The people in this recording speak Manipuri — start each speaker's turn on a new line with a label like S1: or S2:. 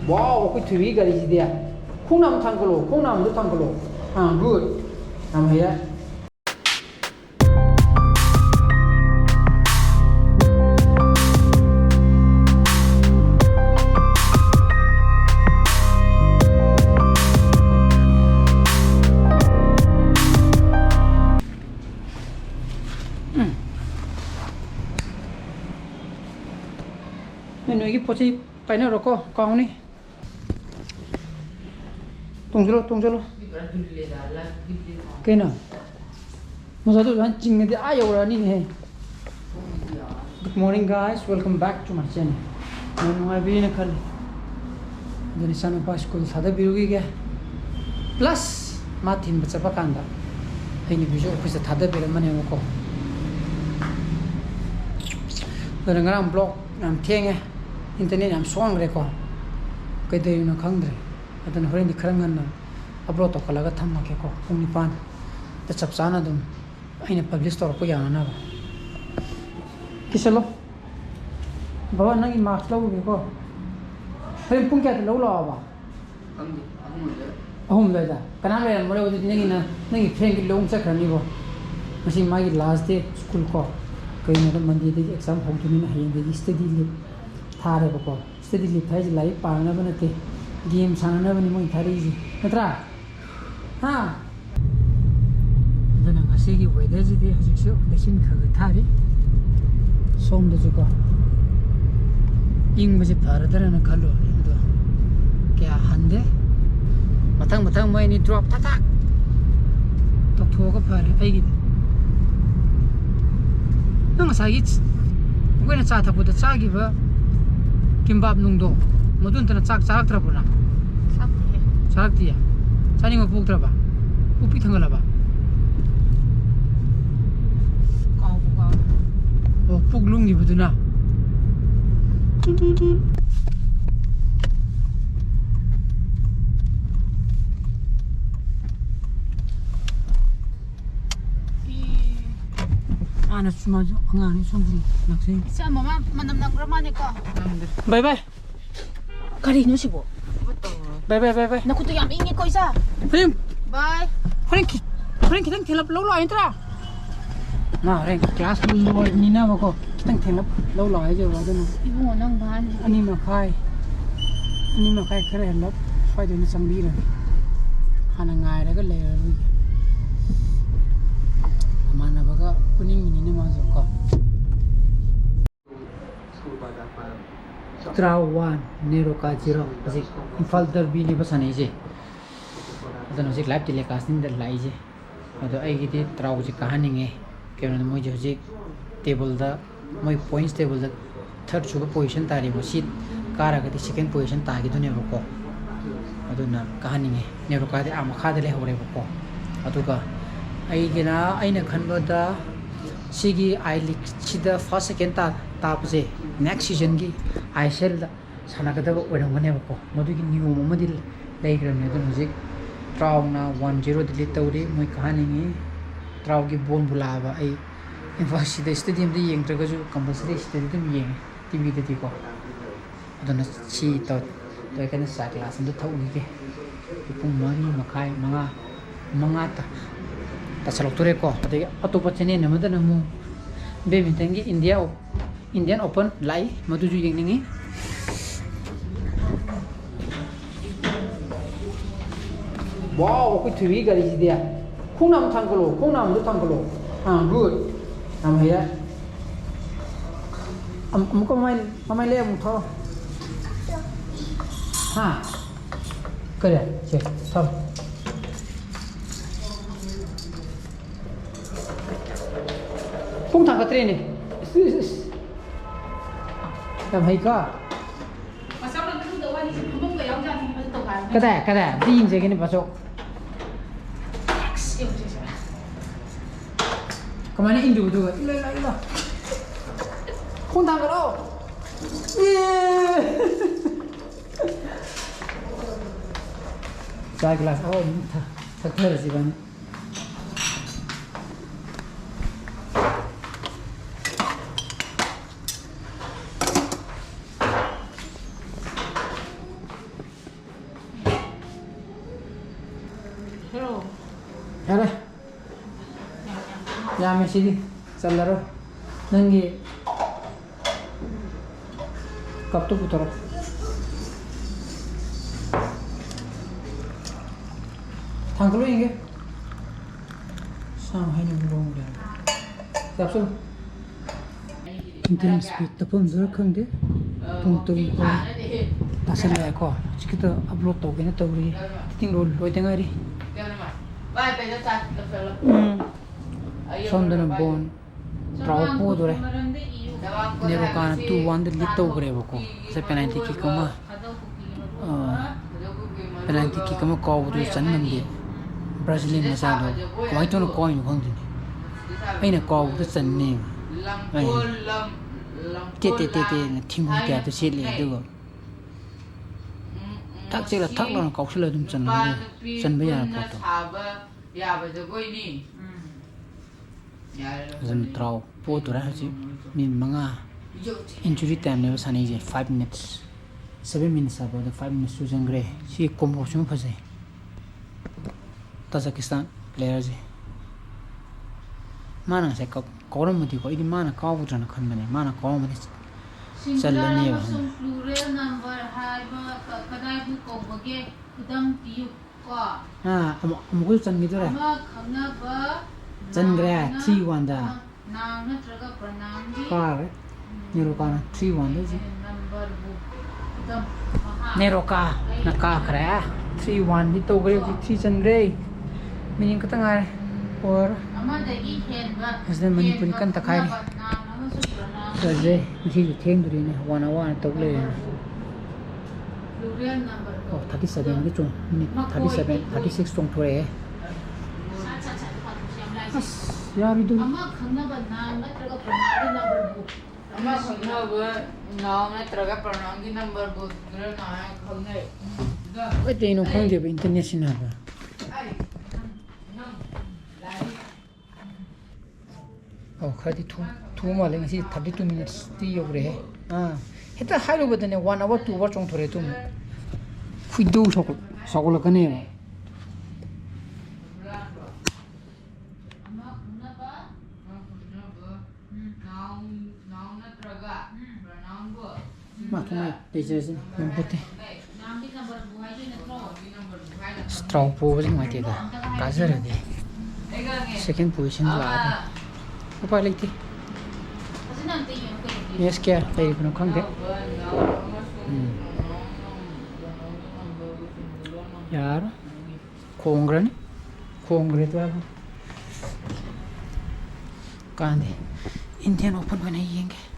S1: Wow, aku thui garis dia. Khunam thangkalo, khunam du thangkalo. Good. Nam here. Ini poci paine roko kau ni. Tunggu lo. Kena. Masa tu kan cing ni ayo orang ni ni. Good morning guys, welcome back to my channel. Nung abi na kali. Jadi sana pas school sada birugi ke. Plus matin baca pakanda. Ini bisu office sada biru mana yang ko. Kadang-kadang blog nam tiang internet nam song re ko. Kaya na khangdre. Adan horin di kharangan na upload to kalaga thamma ke ko pung nipan ta chapchana dum aina publish tor ko yana na ba kisalo bawa nang marks lo ke ko horin pung kya lo lo ba ahum le da kana le mo le odi ngi na ngi friend ki long cha khani bo masi ma gi last day school ko kai na mandi de exam hom tu ni na hayin de study leave thare ko study leave thai lai pa na ba na te game sana na bani mo thari ji natra ha dana ngasi gi weather ji de hajik so lekin khaga thari som de juka ing baje bharadara na khalo do kya hande matang mai ni drop ta tok thoga phare ai gi nang sai gi ko na cha tha ko da cha gi ba kimbap nung do modun tana chak chak tra buna chak dia chani ngo puk tra ba upi thangala ba ka o puk lung ni buduna ana cuma angani somri laksai
S2: sama mama manam nang ramane ko
S1: bye bye
S2: kari no sibo
S1: bye
S2: naku to yam ingi ko isa
S1: Prim
S2: bye
S1: kitang thelap lo lo intra na ren class lo ni na ma ko kitang thelap lo lo ai je wa dun
S2: ibu nang ban
S1: ani ma khai khare helap fai de ni sambi ra hana ngai ra ga le ra ru mana baga kuning ni ma zo ko Trau 1 Nero ka 0 Asik Imphal derby ni basane je adana asik live telecast ni dar lai je ado ai gi Trau ji kahani nge kena mo je je table da moi points table da third chuga position tari mo seat kara ga second position ta gi dune ko aduna kahani nge Nero ka de am kha de le hore ko aduga ai gina aina khanba da sigi I league chida first second ta tapje next season gi ISL da sanagada oramane ko modu gi new momadi laigram ne dun hojik Trau na 1-0 delete tawri moi kahani ngi Trau gi bon bulaba ai Imphal da stadium di yeng traga ju compulsory stadium yeng tv da ti ko adana chi to to kana sa class ndu thau gi ke pung mari makai manga ta salok tore ko ade atopa chene ne madana mu badminton gi Indian Open lai madu ju yeng ningi wow aku thui garis dia khunam du thangkalo good nam here amko mamai le am tho ha kare che thom phung thang ka tre ni nam hai ka
S2: masam nang tu da wani mong ga yaw ja ti to ka
S1: kada ding je gini pasok kemana Indo tu? Ila. Kuntang kau. Saya kelas tak terus sih bang. 야매 시디 잘라로 능기 갑도 붙어라 당글로 이게 상하이는 물어오래 잡술 인터넷 스피드 폰들 큰데 동동 거 다슬래 거 지금도 업로드 되게 또 우리 팅롤 로이땡아리 손드는 본 Trau podo re nero kana tu wand litto gre boko se penalty kick kama penalty kick kama ko du chan nam de Brazilian na sa do koi to no coin khong din ai na ko du chan ne ai te na thing hu ta to se le do tak che la thak la ko se la dum chan ba ya ko to
S2: ya ba jo koi ni
S1: Zan Trau podo ra ji min manga injury time ne sani je 5 minutes 7 minutes about the 5 minutes to jangre si combo chum phase Tajikistan player ji mana se ko koram mati ko idi mana ka bu jana khan mane mana ko mati chalne ba
S2: plural number hai ba kadai bu ko bage idam piu ko
S1: amugul chan mi dore
S2: ma khangna ba
S1: Chandra 3-1 da
S2: naam na traga pranam gi
S1: car nero kana 3-1 da ji
S2: number bu idam
S1: nero ka na ka khra 3-1 ni to gre 3 Chandra meaning ka tanga or
S2: ama da gi hen ba
S1: asden manipuri kan ta khai je ji theng duri ne 1 hour to le
S2: plural number ko
S1: 37 ni chung minute 37 36 chung thore यार इधर
S2: ama khangna ba naam na traga pranam gi number bu ama khangna ba naam na traga pranam gi number bu gra na khangna da
S1: ओए तेनो खों दे इंटरनेशनल बा
S2: ai nam lai
S1: ओ खदी थु माले ngasi 32 minutes ti yogre heta hailo badane 1 hour 2 hour chong thore tum khuidu sokol kane ma thumai teacher nam putte Trau po jing mai te da kazer de second position la de apa lagi yes kya lagi pun khang de यार खोंगरे तो कहाँ दे इंडियन ओपन में नहीं येंगे